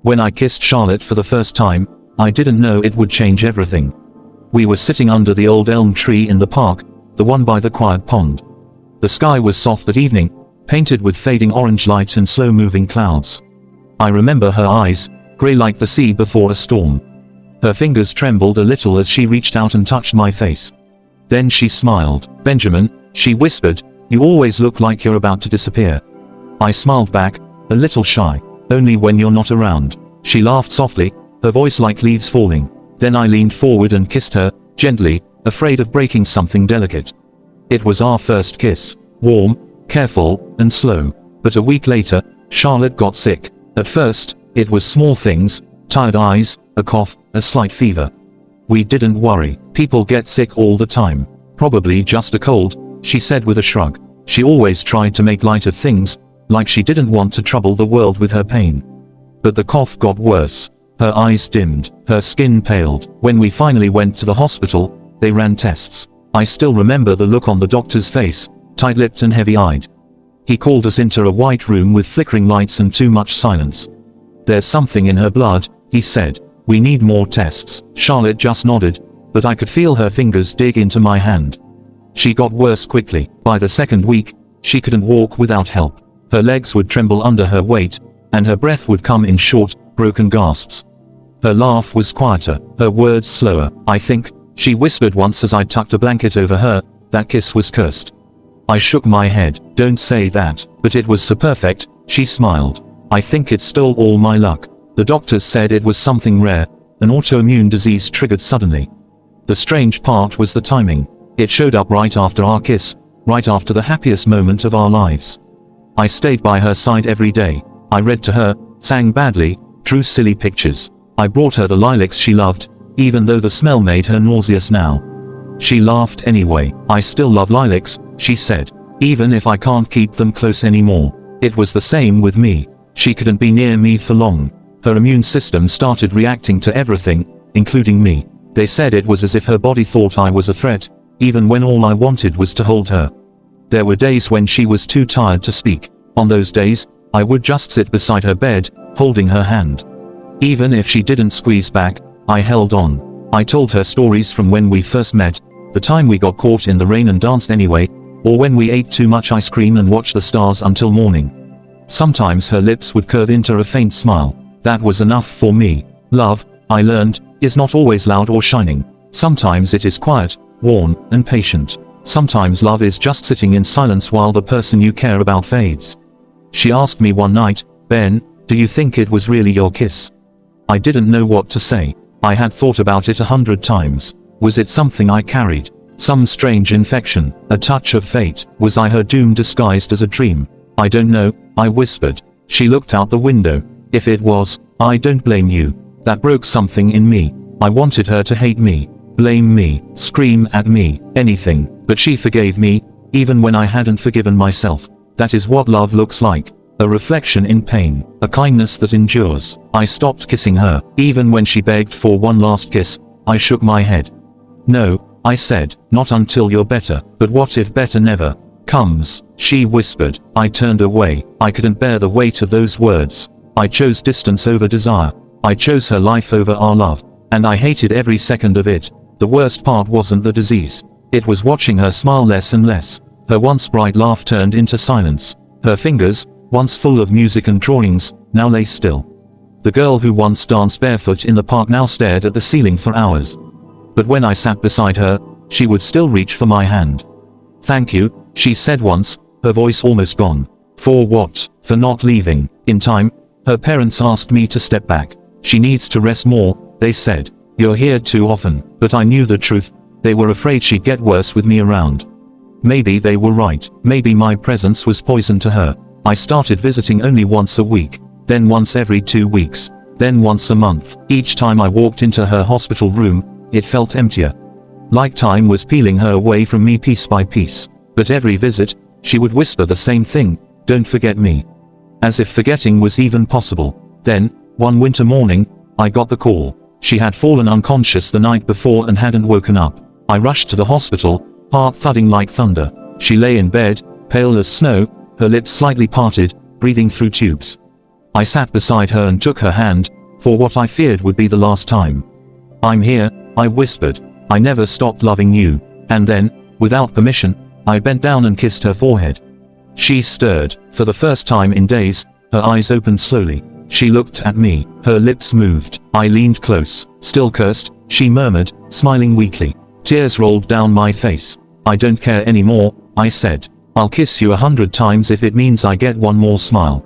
When I kissed Charlotte for the first time, I didn't know it would change everything. We were sitting under the old elm tree in the park, the one by the quiet pond. The sky was soft that evening, painted with fading orange light and slow-moving clouds. I remember her eyes, grey like the sea before a storm. Her fingers trembled a little as she reached out and touched my face. Then she smiled. "Benjamin," she whispered, "you always look like you're about to disappear." I smiled back, a little shy. "Only when you're not around." She laughed softly, her voice like leaves falling. Then I leaned forward and kissed her, gently, afraid of breaking something delicate. It was our first kiss. Warm, careful, and slow. But a week later, Charlotte got sick. At first, it was small things: tired eyes, a cough, a slight fever. We didn't worry. "People get sick all the time. Probably just a cold," she said with a shrug. She always tried to make light of things, like she didn't want to trouble the world with her pain. But the cough got worse. Her eyes dimmed, her skin paled. When we finally went to the hospital, they ran tests. I still remember the look on the doctor's face, tight-lipped and heavy-eyed. He called us into a white room with flickering lights and too much silence. "There's something in her blood," he said. "We need more tests." Charlotte just nodded, but I could feel her fingers dig into my hand. She got worse quickly. By the second week, she couldn't walk without help. Her legs would tremble under her weight, and her breath would come in short, broken gasps. Her laugh was quieter, her words slower. "I think," she whispered once as I tucked a blanket over her, "that kiss was cursed." I shook my head. "Don't say that." "But it was so perfect," she smiled. "I think it stole all my luck." The doctors said it was something rare, an autoimmune disease triggered suddenly. The strange part was the timing. It showed up right after our kiss, right after the happiest moment of our lives. I stayed by her side every day. I read to her, sang badly, drew silly pictures. I brought her the lilacs she loved, even though the smell made her nauseous now. She laughed anyway. "I still love lilacs," she said, "even if I can't keep them close anymore." It was the same with me. She couldn't be near me for long. Her immune system started reacting to everything, including me. They said it was as if her body thought I was a threat, even when all I wanted was to hold her. There were days when she was too tired to speak. On those days, I would just sit beside her bed, holding her hand. Even if she didn't squeeze back, I held on. I told her stories from when we first met, the time we got caught in the rain and danced anyway, or when we ate too much ice cream and watched the stars until morning. Sometimes her lips would curve into a faint smile. That was enough for me. Love, I learned, is not always loud or shining. Sometimes it is quiet, warm, and patient. Sometimes love is just sitting in silence while the person you care about fades. She asked me one night, "Ben, do you think it was really your kiss?" I didn't know what to say. I had thought about it 100 times. Was it something I carried? Some strange infection? A touch of fate? Was I her doom disguised as a dream? "I don't know," I whispered. She looked out the window. "If it was, I don't blame you." That broke something in me. I wanted her to hate me, blame me, scream at me, anything, but she forgave me, even when I hadn't forgiven myself. That is what love looks like. A reflection in pain, a kindness that endures. I stopped kissing her. Even when she begged for one last kiss, I shook my head. "No," I said, "not until you're better." "But what if better never comes?" she whispered. I turned away. I couldn't bear the weight of those words. I chose distance over desire. I chose her life over our love. And I hated every second of it. The worst part wasn't the disease. It was watching her smile less and less. Her once bright laugh turned into silence. Her fingers, once full of music and drawings, now lay still. The girl who once danced barefoot in the park now stared at the ceiling for hours. But when I sat beside her, she would still reach for my hand. "Thank you," she said once, her voice almost gone. "For what?" "For not leaving in time." Her parents asked me to step back. "She needs to rest more," they said. "You're here too often." But I knew the truth. They were afraid she'd get worse with me around. Maybe they were right. Maybe my presence was poison to her. I started visiting only once a week, then once every 2 weeks, then once a month. Each time I walked into her hospital room, it felt emptier. Like time was peeling her away from me piece by piece. But every visit, she would whisper the same thing, "Don't forget me." As if forgetting was even possible. Then, one winter morning, I got the call. She had fallen unconscious the night before and hadn't woken up. I rushed to the hospital, heart thudding like thunder. She lay in bed, pale as snow, her lips slightly parted, breathing through tubes. I sat beside her and took her hand, for what I feared would be the last time. "I'm here," I whispered. "I never stopped loving you." And then, without permission, I bent down and kissed her forehead. She stirred. For the first time in days, her eyes opened slowly. She looked at me. Her lips moved. I leaned close. "Still cursed," she murmured, smiling weakly. Tears rolled down my face. "I don't care anymore," I said. "I'll kiss you 100 times if it means I get one more smile."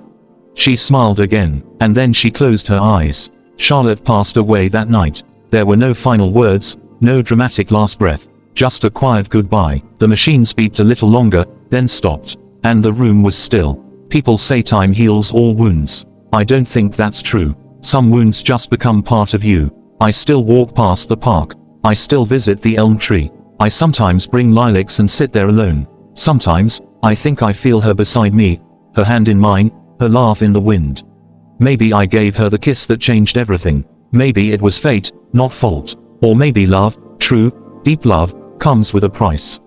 She smiled again, and then she closed her eyes. Charlotte passed away that night. There were no final words, no dramatic last breath, just a quiet goodbye. The machines beeped a little longer, then stopped, and the room was still. People say time heals all wounds. I don't think that's true. Some wounds just become part of you. I still walk past the park. I still visit the elm tree. I sometimes bring lilacs and sit there alone. Sometimes, I think I feel her beside me, her hand in mine, her laugh in the wind. Maybe I gave her the kiss that changed everything. Maybe it was fate, not fault. Or maybe love, true, deep love, comes with a price.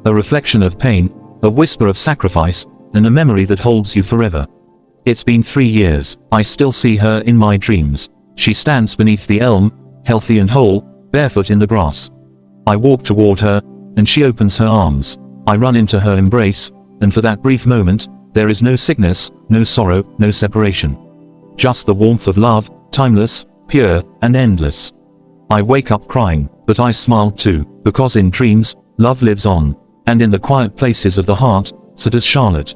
A reflection of pain, a whisper of sacrifice, and a memory that holds you forever. It's been 3 years. I still see her in my dreams. She stands beneath the elm, healthy and whole, barefoot in the grass. I walk toward her, and she opens her arms. I run into her embrace, and for that brief moment, there is no sickness, no sorrow, no separation. Just the warmth of love, timeless, pure, and endless. I wake up crying, but I smile too, because in dreams, love lives on, and in the quiet places of the heart, so does Charlotte.